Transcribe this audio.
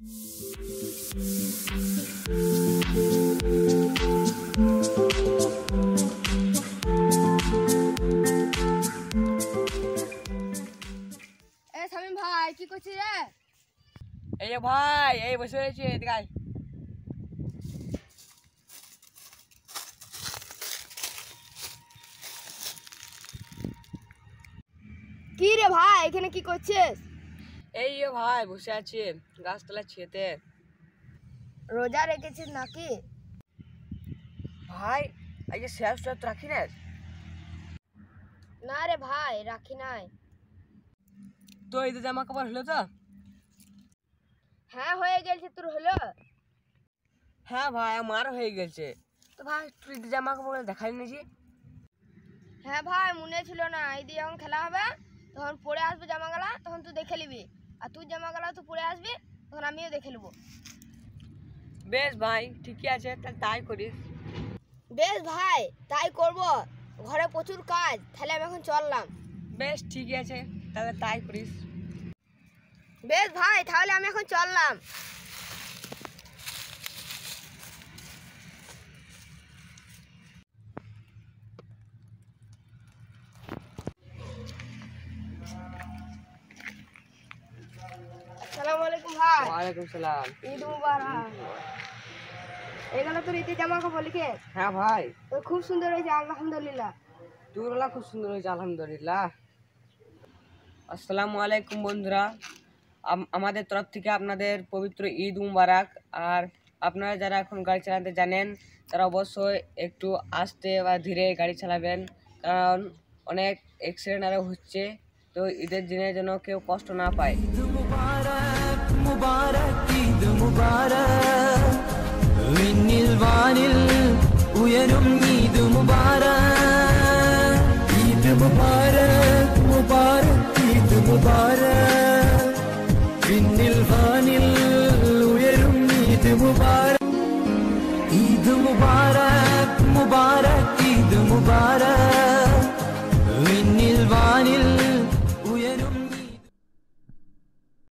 শামিম ভাই কি করছিস রে? এই যে ভাই এই বসে রয়েছে এদিকে। কি রে ভাই এখানে কি করছিস? এই যে ভাই বসে আছি গাছতলা ছেতে। রোজা রেখেছিস নাকি? ভাই এই যে শেষ তো রাখি না। না রে ভাই রাখি নাই। তো এই যে জামা কাপড় হলো তো? হ্যাঁ হয়ে গেছে, তোর হলো? হ্যাঁ ভাই আমার হয়ে গেছে। তো ভাই তুই জামা কাপড় দেখাই নিয়েছি। হ্যাঁ ভাই মনে ছিল না, এই দিয়ে যখন খেলা হবে তখন পরে আসবে জামাগুলা, তখন তুই দেখে নিবি। আর তুই জামাগুলা তুই পরে আসবি, তখন আমিও দেখে নেবো। বেশ ভাই ঠিকই আছে, তাহলে তাই করিস। বেশ ভাই তাই করব, ঘরে প্রচুর কাজ, তাহলে আমি এখন চললাম। বেশ ঠিকই আছে, তাহলে তাই করিস। বেশ ভাই তাহলে আমি এখন চললাম। আসসালামু আলাইকুম ভাই। ওয়ালাইকুম সালাম। ঈদ মুবারক। এগুলো তোর ঈদের জামা কাপড় লিখে? হ্যাঁ ভাই তো খুব সুন্দর হয়েছে, আলহামদুলিল্লাহ। তোরলা খুব সুন্দর হয়েছে আলহামদুলিল্লাহ। আসসালামু আলাইকুম বন্ধুরা, আমাদের তরফ থেকে আপনাদের পবিত্র ঈদ মুবারক। আর আপনারা যারা এখন গাড়ি চালাতে জানেন তারা অবশ্যই একটু আস্তে বা ধীরে গাড়ি চালাবেন, কারণ অনেক অ্যাক্সিডেন্ট আরও হচ্ছে। তো ঈদের দিনে যেন কেউ কষ্ট না পায়। মুবারক মুবারক ঈদ মুবারক, মিনিল বানিল উয়রুম ঈদ মুবারক, ঈদ মুবারক মুবারক ঈদ মুবারক, মিনিল বানিল উয়রুম ঈদ মুবারক, ঈদ মুবারক মুবারক